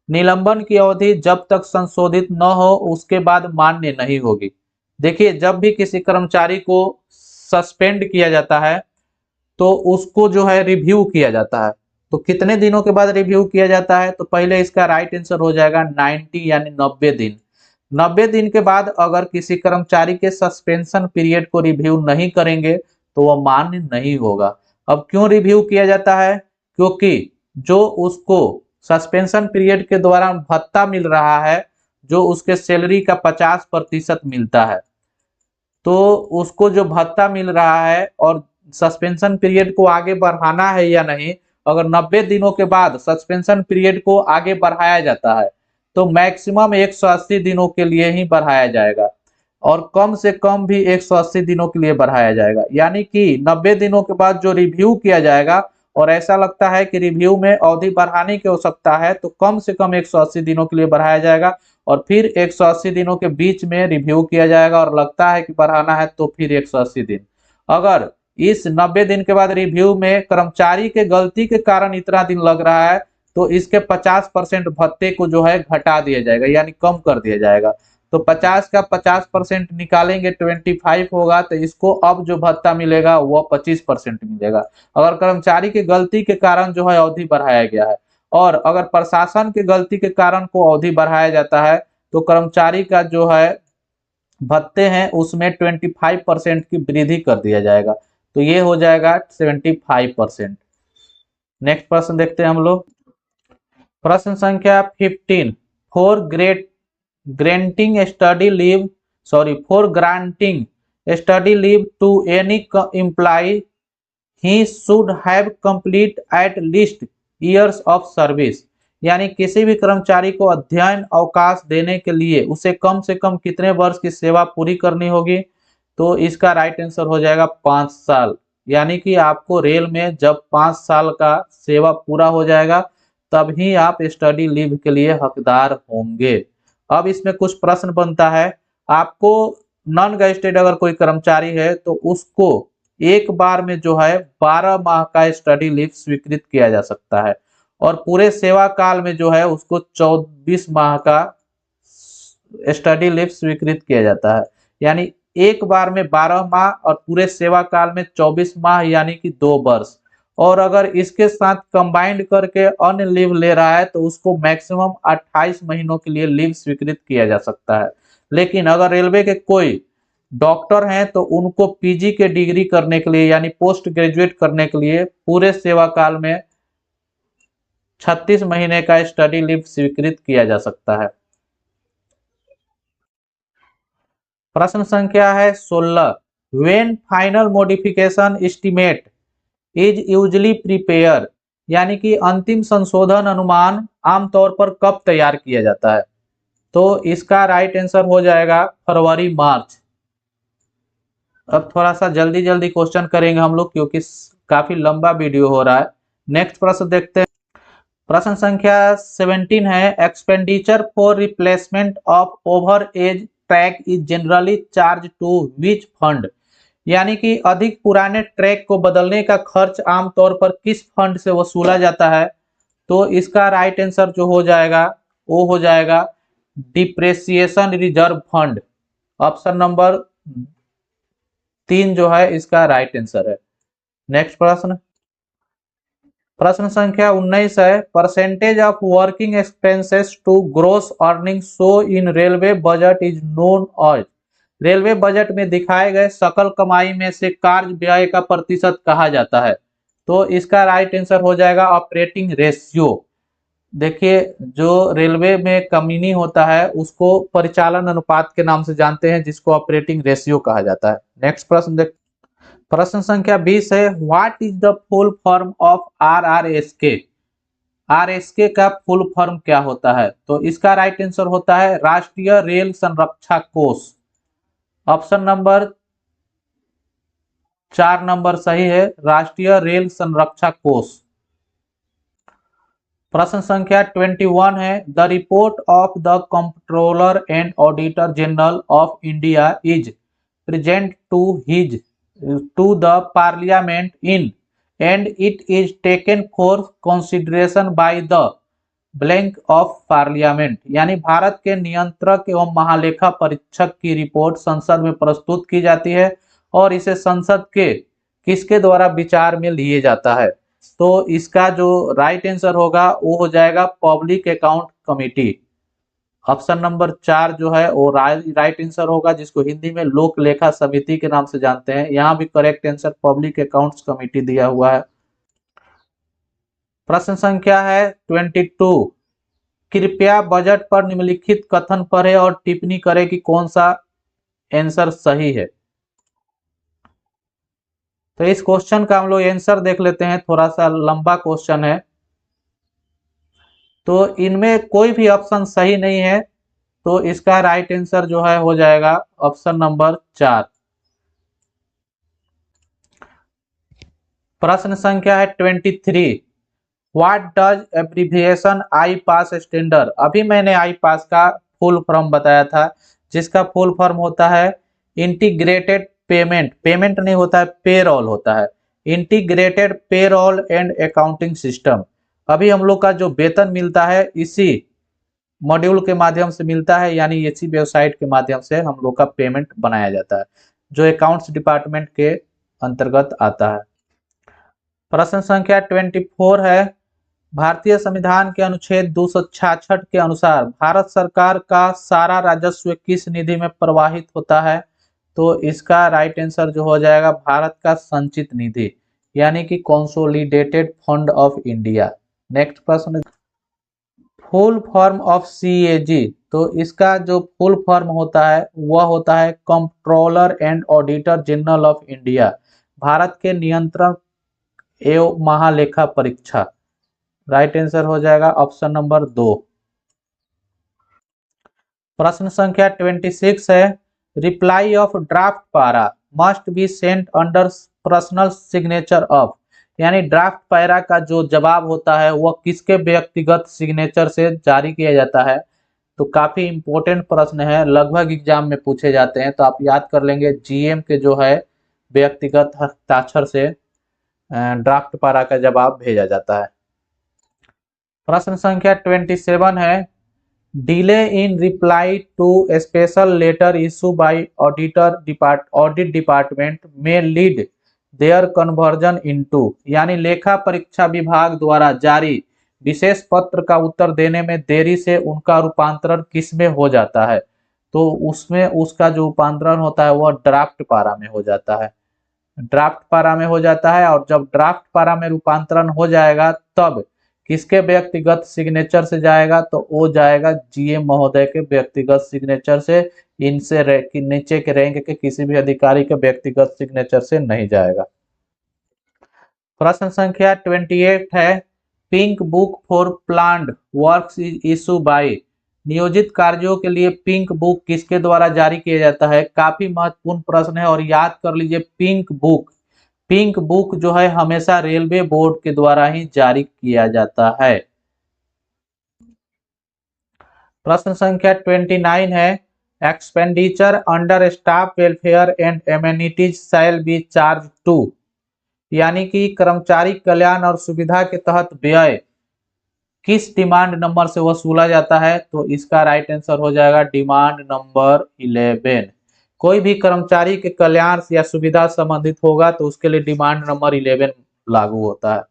निलंबन की अवधि जब तक संशोधित न हो उसके बाद मान्य नहीं होगी। देखिए, जब भी किसी कर्मचारी को सस्पेंड किया जाता है तो उसको जो है रिव्यू किया जाता है। तो कितने दिनों के बाद रिव्यू किया जाता है? तो पहले इसका राइट आंसर हो जाएगा 90 यानी 90 दिन। 90 दिन के बाद अगर किसी कर्मचारी के सस्पेंशन पीरियड को रिव्यू नहीं करेंगे तो वह मान्य नहीं होगा। अब क्यों रिव्यू किया जाता है? क्योंकि जो उसको सस्पेंशन पीरियड के दौरान भत्ता मिल रहा है, जो उसके सैलरी का 50% मिलता है, तो उसको जो भत्ता मिल रहा है और सस्पेंशन पीरियड को आगे बढ़ाना है या नहीं, अगर 90 दिनों के बाद सस्पेंशन पीरियड को आगे बढ़ाया जाता है तो मैक्सिमम 180 दिनों के लिए ही बढ़ाया जाएगा, और कम से कम भी 180 दिनों के लिए बढ़ाया जाएगा। यानी कि 90 दिनों के बाद जो रिव्यू किया जाएगा और ऐसा लगता है कि रिव्यू में अवधि बढ़ाने की आवश्यकता है तो कम से कम 180 दिनों के लिए बढ़ाया जाएगा, और फिर 180 दिनों के बीच में रिव्यू किया जाएगा और लगता है कि बढ़ाना है तो फिर 180 दिन। अगर इस 90 दिन के बाद रिव्यू में कर्मचारी के गलती के कारण इतना दिन लग रहा है तो इसके 50% भत्ते को जो है घटा दिया जाएगा, यानी कम कर दिया जाएगा। तो 50 का 50% निकालेंगे 25 होगा, तो इसको अब जो भत्ता मिलेगा वह 25% मिलेगा। अगर कर्मचारी की गलती के कारण जो है अवधि बढ़ाया गया है, और अगर प्रशासन की गलती के कारण को अवधि बढ़ाया जाता है तो कर्मचारी का जो है भत्ते हैं उसमें 25% की वृद्धि कर दिया जाएगा, तो ये हो जाएगा 75%। नेक्स्ट प्रश्न देखते हैं हम लोग। प्रश्न संख्या 15। For granting study leave to any employee he should have complete at least years of service. यानी किसी भी कर्मचारी को अध्ययन अवकाश देने के लिए उसे कम से कम कितने वर्ष की सेवा पूरी करनी होगी? तो इसका राइट आंसर हो जाएगा 5 साल। यानी कि आपको रेल में जब 5 साल का सेवा पूरा हो जाएगा तभी आप स्टडी लीव के लिए हकदार होंगे। अब इसमें कुछ प्रश्न बनता है। आपको नॉन गैजेटेड अगर कोई कर्मचारी है तो उसको एक बार में जो है 12 माह का स्टडी लीव स्वीकृत किया जा सकता है, और पूरे सेवा काल में जो है उसको 24 माह का स्टडी लीव स्वीकृत किया जाता है। यानी एक बार में 12 माह और पूरे सेवा काल में 24 माह यानी कि 2 वर्ष। और अगर इसके साथ कंबाइंड करके अन्य लीव ले रहा है तो उसको मैक्सिमम 28 महीनों के लिए लीव स्वीकृत किया जा सकता है। लेकिन अगर रेलवे के कोई डॉक्टर हैं तो उनको पीजी के डिग्री करने के लिए यानी पोस्ट ग्रेजुएट करने के लिए पूरे सेवा काल में 36 महीने का स्टडी लीव स्वीकृत किया जा सकता है। प्रश्न संख्या है 16। When final modification estimate is usually prepare, यानी कि अंतिम संशोधन अनुमान आमतौर पर कब तैयार किया जाता है? तो इसका राइट आंसर हो जाएगा फरवरी मार्च। अब थोड़ा सा जल्दी जल्दी क्वेश्चन करेंगे हम लोग क्योंकि काफी लंबा वीडियो हो रहा है। नेक्स्ट प्रश्न देखते हैं। प्रश्न संख्या 17 है। Expenditure for replacement of over age track is generally charge to which fund, यानी कि अधिक पुराने ट्रैक को बदलने का खर्च आमतौर पर किस फंड से वसूला जाता है? तो इसका राइट आंसर जो हो जाएगा वो हो जाएगा depreciation reserve fund. Option number 3 जो है इसका राइट आंसर है। नेक्स्ट प्रश्न। प्रश्न संख्या 19 है। Percentage of working expenses to gross earning show in railway budget is known as, railway budget में दिखाए गए सकल कमाई में से कार्य व्यय का प्रतिशत कहा जाता है? तो इसका राइट आंसर हो जाएगा ऑपरेटिंग रेशियो। देखिए, जो रेलवे में कमीनी होता है उसको परिचालन अनुपात के नाम से जानते हैं, जिसको ऑपरेटिंग रेशियो कहा जाता है। नेक्स्ट प्रश्न देख। प्रश्न संख्या 20 है। What is the full form of RRSK? RSK का फुल फॉर्म क्या होता है? तो इसका राइट आंसर होता है राष्ट्रीय रेल संरक्षा कोष। ऑप्शन नंबर 4 नंबर सही है, राष्ट्रीय रेल संरक्षा कोष। प्रश्न संख्या 21 है, the report of the controller and auditor general of India is present to the parliament in and it is taken for consideration by the blank of parliament. यानी भारत के नियंत्रक एवं महालेखा परीक्षक की रिपोर्ट संसद में प्रस्तुत की जाती है और इसे संसद के किसके द्वारा विचार में लिए जाता है? तो इसका जो राइट आंसर होगा वो हो जाएगा public account committee. Option number 4 जो है वो राइट आंसर होगा, जिसको हिंदी में लोक लेखा समिति के नाम से जानते हैं। यहाँ भी correct answer public accounts committee दिया हुआ है। प्रश्न संख्या है 22, कृपया बजट पर निम्नलिखित कथन पढ़े और टिप्पणी करें कि कौन सा आंसर सही है। तो इस क्वेश्चन का हम लोग आंसर देख लेते हैं, थोड़ा सा लंबा क्वेश्चन है। तो इनमें कोई भी ऑप्शन सही नहीं है, तो इसका राइट आंसर जो है हो जाएगा ऑप्शन नंबर 4। प्रश्न संख्या है 23, what does abbreviation I pass standard. अभी मैंने आई पास का फुल फॉर्म बताया था, जिसका फुल फॉर्म होता है इंटीग्रेटेड पेमेंट, पेमेंट नहीं होता है, पेरोल होता है, integrated payroll and accounting system. अभी हम लोग का जो वेतन मिलता है इसी मॉड्यूल के माध्यम से मिलता है, यानी इसी वेबसाइट के माध्यम से हम लोग का पेमेंट बनाया जाता है, जो अकाउंट्स डिपार्टमेंट के अंतर्गत आता है। प्रश्न संख्या 24 है, भारतीय संविधान के अनुच्छेद 266 के अनुसार भारत सरकार का सारा राजस्व किस निधि में प्रवाहित होता है? तो इसका राइट आंसर जो हो जाएगा भारत का संचित निधि, यानी कि consolidated fund of India. Next प्रश्न, फुल फॉर्म ऑफ सीएजी। तो इसका जो फुल फॉर्म होता है वह होता है controller and auditor general of India, Bharat के नियंत्रण एवं महालेखा परीक्षा। राइट आंसर हो जाएगा ऑप्शन नंबर 2। प्रश्न संख्या 26 है, रिप्लाई ऑफ ड्राफ्ट पारा must be sent under personal signature of. यानी ड्राफ्ट पैरा का जो जवाब होता है वह किसके व्यक्तिगत सिग्नेचर से जारी किया जाता है? तो काफी इंपॉर्टेंट प्रश्न है, लगभग एग्जाम में पूछे जाते हैं, तो आप याद कर लेंगे जीएम के जो है व्यक्तिगत हस्ताक्षर से ड्राफ्ट पारा का जवाब भेजा जाता है। प्रश्न संख्या 27 है, delay in reply to special letter issue by audit department may lead their conversion into. यानी लेखा परीक्षा विभाग द्वारा जारी विशेष पत्र का उत्तर देने में देरी से उनका रूपांतरण किस में हो जाता है? तो उसमें उसका जो रूपांतरण होता है वह ड्राफ्ट पारा में हो जाता है, ड्राफ्ट पारा में हो जाता है। और जब ड्राफ्ट पारा में रूपांतरण हो जाएगा तब किसके व्यक्तिगत सिग्नेचर से जाएगा? तो वो जाएगा जीएम महोदय के व्यक्तिगत सिग्नेचर से, इनसे नीचे के रैंक के किसी भी अधिकारी के व्यक्तिगत सिग्नेचर से नहीं जाएगा। प्रश्न संख्या 28 है, pink book for planned works is issue bye. नियोजित कार्यों के लिए पिंक बुक किसके द्वारा जारी किया जाता है? काफी महत्वपूर्ण प्रश्न है और याद कर लीजिए, पिंक बुक जो है हमेशा रेलवे बोर्ड के द्वारा ही जारी किया जाता है। प्रश्न संख्या 29 है, expenditure under staff welfare and amenities shall be charge to. यानी कि कर्मचारी कल्याण और सुविधा के तहत व्यय किस डिमांड नंबर से वसूला जाता है? तो इसका राइट आंसर हो जाएगा डिमांड नंबर 11। कोई भी कर्मचारी के कल्याण या सुविधा संबंधित होगा तो उसके लिए डिमांड नंबर 11 लागू होता है।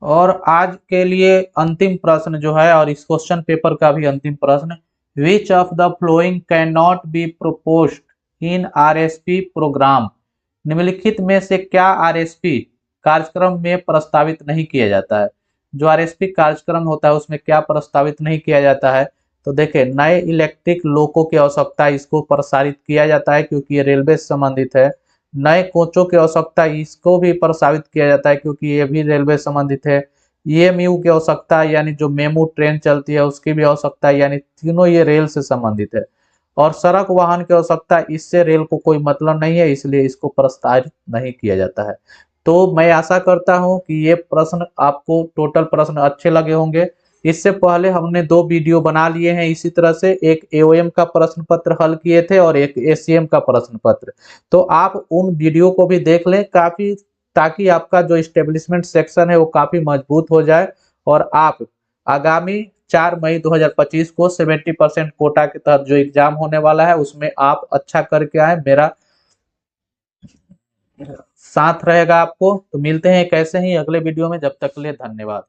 और आज के लिए अंतिम प्रश्न जो है, और इस क्वेश्चन पेपर का भी अंतिम प्रश्न, which of the following can not be proposed in RSP program. निम्नलिखित में से क्या आरएसपी कार्यक्रम में प्रस्तावित नहीं किया जाता है? जो आरएसपी कार्यक्रम होता है उसमें क्या प्रस्तावित नहीं किया जाता है? तो देखिए, नए इलेक्ट्रिक लोको की आवश्यकता, इसको प्रसारित किया जाता है क्योंकि ये रेलवे से संबंधित है। नए कोचों की आवश्यकता, इसको भी प्रस्तावित किया जाता है क्योंकि ये भी रेलवे संबंधित है। EMU की आवश्यकता है, यानी जो मेमू ट्रेन चलती है उसकी भी आवश्यकता है, यानी तीनों ये रेल से संबंधित है। और सड़क वाहन की आवश्यकता है, इससे रेल को कोई मतलब नहीं है, इसलिए इसको प्रस्तावित नहीं किया जाता है। तो मैं आशा करता हूं कि ये प्रश्न आपको टोटल प्रश्न अच्छे लगे होंगे। इससे पहले हमने दो वीडियो बना लिए हैं इसी तरह से, एक एओएम का प्रश्न पत्र हल किए थे और एक एसीएम का प्रश्न पत्र। तो आप उन वीडियो को भी देख लें काफी, ताकि आपका जो इस्टेब्लिशमेंट सेक्शन है वो काफी मजबूत हो जाए और आप आगामी 4 मई 2025 को 70% कोटा के तहत जो एग्जाम होने वाला है उसमें आप अच्छा करके आए, मेरा साथ रहेगा आपको। तो मिलते हैं कैसे ही अगले वीडियो में, जब तक के लिए धन्यवाद।